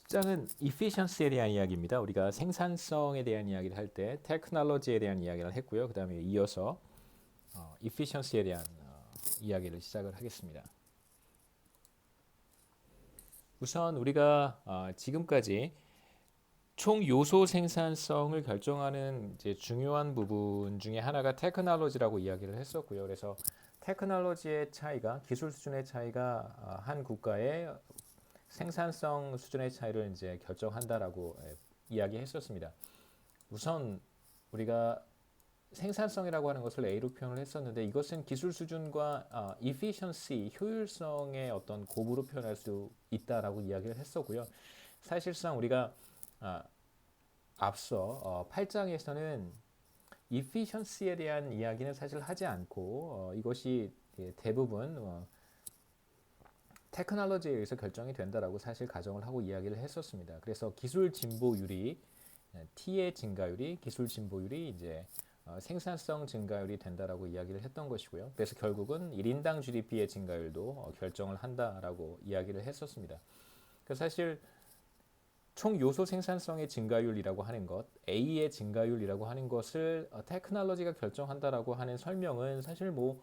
10장은 efficiency에 대한 이야기입니다. 우리가 생산성에 대한 이야기를 할 때 테크놀로지에 대한 이야기를 했고요. 그 다음에 이어서 efficiency에 대한 이야기를 시작을 하겠습니다. 우선 우리가 지금까지 총 요소 생산성을 결정하는 이제 중요한 부분 중에 하나가 테크놀로지라고 이야기를 했었고요. 그래서 테크놀로지의 차이가 기술 수준의 차이가 한 국가의 생산성 수준의 차이를 이제 결정한다라고 이야기했었습니다. 우선 우리가 생산성이라고 하는 것을 A로 표현을 했었는데 이것은 기술 수준과 efficiency, 효율성의 어떤 곱으로 표현할 수 있다라고 이야기를 했었고요. 사실상 우리가 앞서 8장에서는 efficiency에 대한 이야기는 사실 하지 않고 이것이 대부분 테크놀로지에 의해서 결정이 된다라고 사실 가정을 하고 이야기를 했었습니다. 그래서 기술 진보율이 T의 증가율이 기술 진보율이 이제 생산성 증가율이 된다라고 이야기를 했던 것이고요. 그래서 결국은 1인당 GDP의 증가율도 결정을 한다라고 이야기를 했었습니다. 그래서 사실 총 요소 생산성의 증가율이라고 하는 것, A의 증가율이라고 하는 것을 테크놀로지가 결정한다라고 하는 설명은 사실 뭐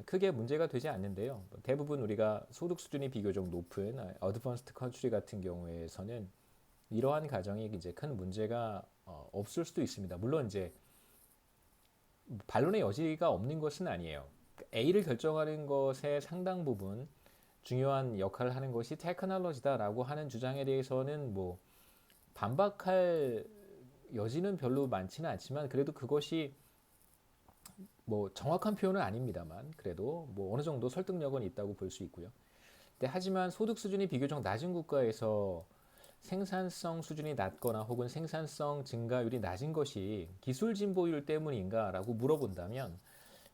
크게 문제가 되지 않는데요. 대부분 우리가 소득 수준이 비교적 높은 어드밴스드 컨트리 같은 경우에서는 이러한 가정이 이제 큰 문제가 없을 수도 있습니다. 물론 이제 반론의 여지가 없는 것은 아니에요. A를 결정하는 것의 상당 부분 중요한 역할을 하는 것이 테크놀로지다라고 하는 주장에 대해서는 뭐 반박할 여지는 별로 많지는 않지만 그래도 그것이 뭐 정확한 표현은 아닙니다만 그래도 뭐 어느 정도 설득력은 있다고 볼 수 있고요. 근데 하지만 소득 수준이 비교적 낮은 국가에서 생산성 수준이 낮거나 혹은 생산성 증가율이 낮은 것이 기술 진보율 때문인가라고 물어본다면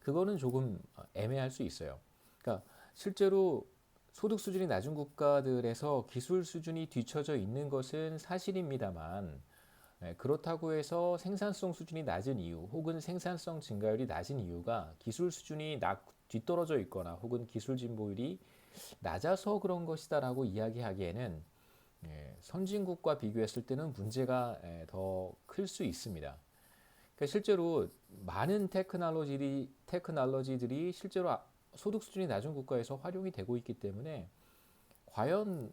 그거는 조금 애매할 수 있어요. 그러니까 실제로 소득 수준이 낮은 국가들에서 기술 수준이 뒤처져 있는 것은 사실입니다만 그렇다고 해서 생산성 수준이 낮은 이유 혹은 생산성 증가율이 낮은 이유가 기술 수준이 뒤떨어져 있거나 혹은 기술 진보율이 낮아서 그런 것이다라고 이야기하기에는 선진국과 비교했을 때는 문제가 더 클 수 있습니다. 그러니까 실제로 많은 테크놀로지들이 실제로 소득 수준이 낮은 국가에서 활용이 되고 있기 때문에 과연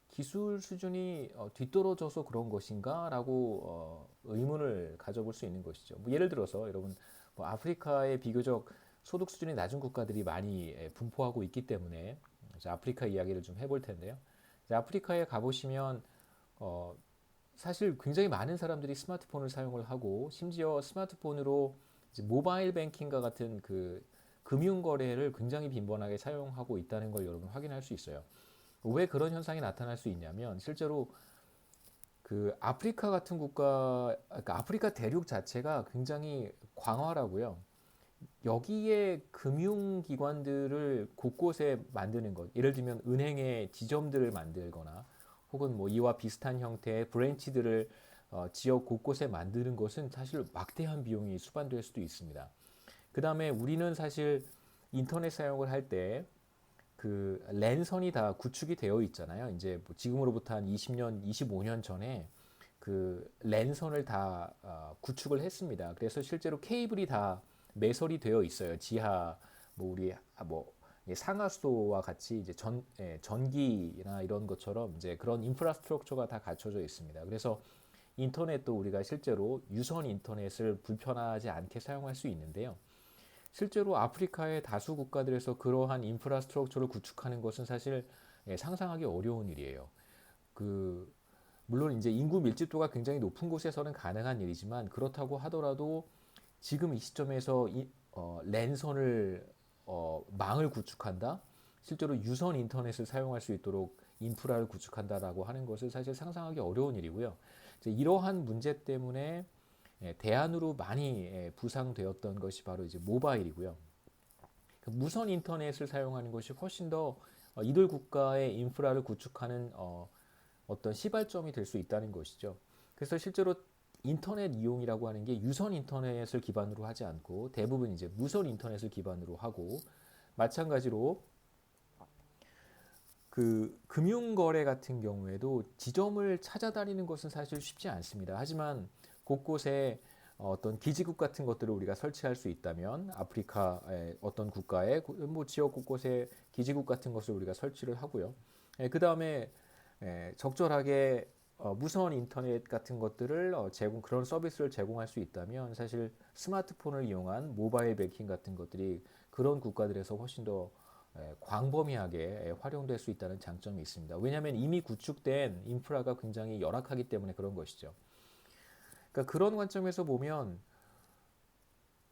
기술 수준이 뒤떨어져서 그런 것인가라고 의문을 가져볼 수 있는 것이죠. 뭐 예를 들어서 여러분 뭐 아프리카의 비교적 소득 수준이 낮은 국가들이 많이 분포하고 있기 때문에 이제 아프리카 이야기를 좀 해볼 텐데요. 이제 아프리카에 가보시면 사실 굉장히 많은 사람들이 스마트폰을 사용을 하고 심지어 스마트폰으로 이제 모바일 뱅킹과 같은 그 금융 거래를 굉장히 빈번하게 사용하고 있다는 걸 여러분 확인할 수 있어요. 왜 그런 현상이 나타날 수 있냐면 실제로 그 아프리카 같은 국가, 그러니까 아프리카 대륙 자체가 굉장히 광활하고요. 여기에 금융기관들을 곳곳에 만드는 것, 예를 들면 은행의 지점들을 만들거나 혹은 뭐 이와 비슷한 형태의 브랜치들을 지역 곳곳에 만드는 것은 사실 막대한 비용이 수반될 수도 있습니다. 그 다음에 우리는 사실 인터넷 사용을 할 때 그 랜선이 다 구축이 되어 있잖아요. 이제 뭐 지금으로부터 한 20년, 25년 전에 그 랜선을 다 구축을 했습니다. 그래서 실제로 케이블이 다 매설이 되어 있어요. 지하 뭐 우리 뭐 상하수도와 같이 이제 전기나 이런 것처럼 이제 그런 인프라스트럭처가 다 갖춰져 있습니다. 그래서 인터넷도 우리가 실제로 유선 인터넷을 불편하지 않게 사용할 수 있는데요. 실제로 아프리카의 다수 국가들에서 그러한 인프라스트럭처를 구축하는 것은 사실 상상하기 어려운 일이에요. 그 물론 이제 인구 밀집도가 굉장히 높은 곳에서는 가능한 일이지만 그렇다고 하더라도 지금 이 시점에서 랜선을 망을 구축한다. 실제로 유선 인터넷을 사용할 수 있도록 인프라를 구축한다라고 하는 것을 사실 상상하기 어려운 일이고요. 이제 이러한 문제 때문에 대안으로 많이 부상되었던 것이 바로 이제 모바일이고요. 그 무선 인터넷을 사용하는 것이 훨씬 더 이들 국가의 인프라를 구축하는 어떤 시발점이 될 수 있다는 것이죠. 그래서 실제로 인터넷 이용이라고 하는 게 유선 인터넷을 기반으로 하지 않고 대부분 이제 무선 인터넷을 기반으로 하고 마찬가지로 그 금융거래 같은 경우에도 지점을 찾아다니는 것은 사실 쉽지 않습니다. 하지만 곳곳에 어떤 기지국 같은 것들을 우리가 설치할 수 있다면 아프리카의 어떤 국가의 뭐 지역 곳곳에 기지국 같은 것을 우리가 설치를 하고요. 그 다음에 적절하게 무선 인터넷 같은 것들을 그런 서비스를 제공할 수 있다면 사실 스마트폰을 이용한 모바일 뱅킹 같은 것들이 그런 국가들에서 훨씬 더 광범위하게 활용될 수 있다는 장점이 있습니다. 왜냐하면 이미 구축된 인프라가 굉장히 열악하기 때문에 그런 것이죠. 그러니까 그런 관점에서 보면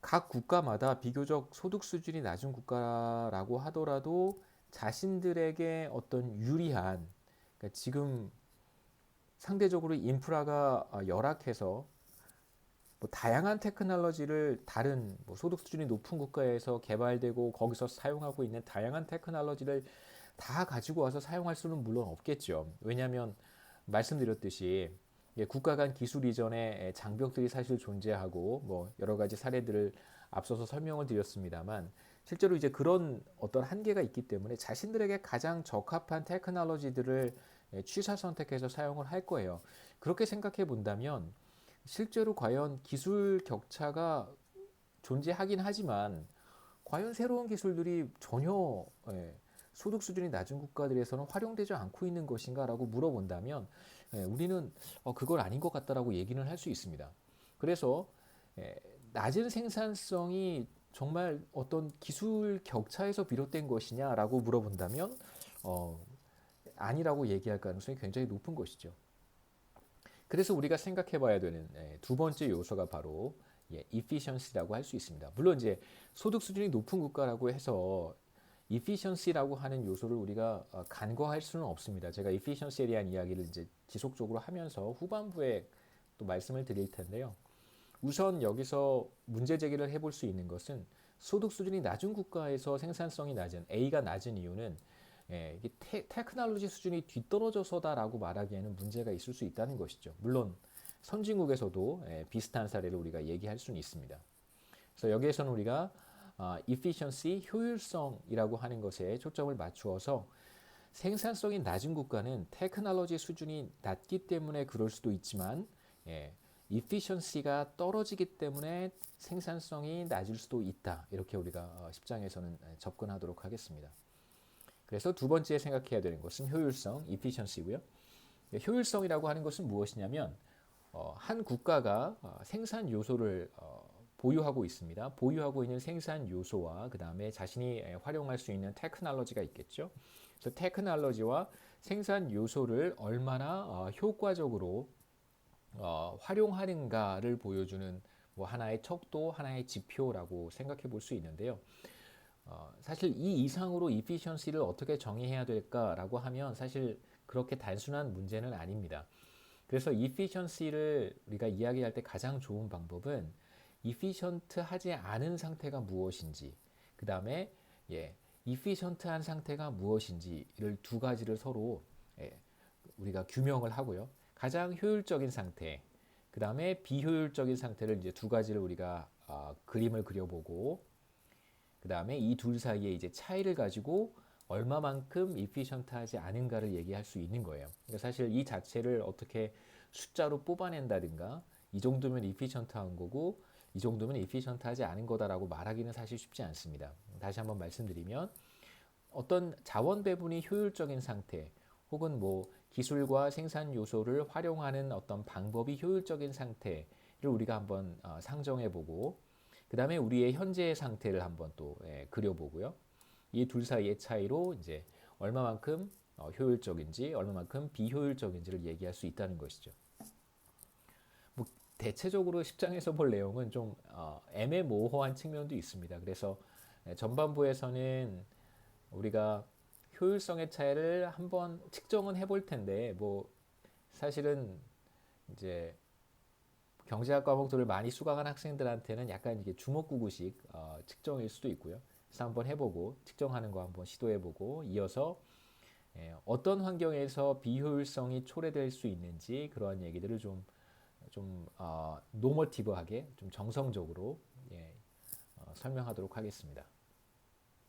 각 국가마다 비교적 소득 수준이 낮은 국가라고 하더라도 자신들에게 어떤 유리한, 그러니까 지금 상대적으로 인프라가 열악해서 뭐 다양한 테크놀로지를 다른 뭐 소득 수준이 높은 국가에서 개발되고 거기서 사용하고 있는 다양한 테크놀로지를 다 가지고 와서 사용할 수는 물론 없겠죠. 왜냐하면 말씀드렸듯이 국가 간 기술 이전에 장벽들이 사실 존재하고 뭐 여러 가지 사례들을 앞서서 설명을 드렸습니다만 실제로 이제 그런 어떤 한계가 있기 때문에 자신들에게 가장 적합한 테크놀로지들을 취사 선택해서 사용을 할 거예요. 그렇게 생각해 본다면 실제로 과연 기술 격차가 존재하긴 하지만 과연 새로운 기술들이 전혀 소득 수준이 낮은 국가들에서는 활용되지 않고 있는 것인가라고 물어본다면 우리는 그걸 아닌 것 같다라고 얘기는 할 수 있습니다. 그래서 낮은 생산성이 정말 어떤 기술 격차에서 비롯된 것이냐라고 물어본다면 아니라고 얘기할 가능성이 굉장히 높은 것이죠. 그래서 우리가 생각해 봐야 되는 두 번째 요소가 바로 efficiency라고 할 수 있습니다. 물론 이제 소득 수준이 높은 국가라고 해서 efficiency라고 하는 요소를 우리가 간과할 수는 없습니다. 제가 efficiency에 대한 이야기를 이제 지속적으로 하면서 후반부에 또 말씀을 드릴 텐데요. 우선 여기서 문제 제기를 해볼 수 있는 것은 소득 수준이 낮은 국가에서 생산성이 낮은 A가 낮은 이유는 이게 테크놀로지 수준이 뒤떨어져서다라고 말하기에는 문제가 있을 수 있다는 것이죠. 물론 선진국에서도 비슷한 사례를 우리가 얘기할 수는 있습니다. 그래서 여기에서는 우리가 efficiency, 효율성이라고 하는 것에 초점을 맞추어서 생산성이 낮은 국가는 테크놀로지 수준이 낮기 때문에 그럴 수도 있지만 efficiency가 떨어지기 때문에 생산성이 낮을 수도 있다. 이렇게 우리가 10장에서는 접근하도록 하겠습니다. 그래서 두 번째 생각해야 되는 것은 효율성, efficiency고요. 효율성이라고 하는 것은 무엇이냐면 한 국가가 생산 요소를 보유하고 있습니다. 보유하고 있는 생산 요소와 그 다음에 자신이 활용할 수 있는 테크놀로지가 있겠죠. 그래서 테크놀로지와 생산 요소를 얼마나 효과적으로 활용하는가를 보여주는 뭐 하나의 척도, 하나의 지표라고 생각해 볼 수 있는데요. 사실 이 이상으로 efficiency를 어떻게 정의해야 될까라고 하면 사실 그렇게 단순한 문제는 아닙니다. 그래서 efficiency를 우리가 이야기할 때 가장 좋은 방법은 efficient하지 않은 상태가 무엇인지, 그 다음에 efficient한 상태가 무엇인지를 두 가지를 서로 우리가 규명을 하고요. 가장 효율적인 상태, 그 다음에 비효율적인 상태를 이제 두 가지를 우리가 그림을 그려보고, 그 다음에 이 둘 사이에 이제 차이를 가지고 얼마만큼 efficient하지 않은가를 얘기할 수 있는 거예요. 그러니까 사실 이 자체를 어떻게 숫자로 뽑아낸다든가 이 정도면 efficient한 거고 이 정도면 efficient하지 않은 거다라고 말하기는 사실 쉽지 않습니다. 다시 한번 말씀드리면 어떤 자원 배분이 효율적인 상태 혹은 뭐 기술과 생산 요소를 활용하는 어떤 방법이 효율적인 상태를 우리가 한번 상정해 보고 그 다음에 우리의 현재의 상태를 한번 또 그려보고요. 이 둘 사이의 차이로 이제 얼마만큼 효율적인지 얼마만큼 비효율적인지를 얘기할 수 있다는 것이죠. 뭐 대체적으로 10장에서 볼 내용은 좀 애매모호한 측면도 있습니다. 그래서 전반부에서는 우리가 효율성의 차이를 한번 측정은 해볼 텐데 뭐 사실은 이제 경제학 과목들을 많이 수강한 학생들한테는 약간 이게 주먹구구식 측정일 수도 있고요. 그래서 한번 해보고 측정하는 거 한번 시도해보고 이어서 어떤 환경에서 비효율성이 초래될 수 있는지 그러한 얘기들을 좀 노머티브하게 좀 정성적으로 설명하도록 하겠습니다.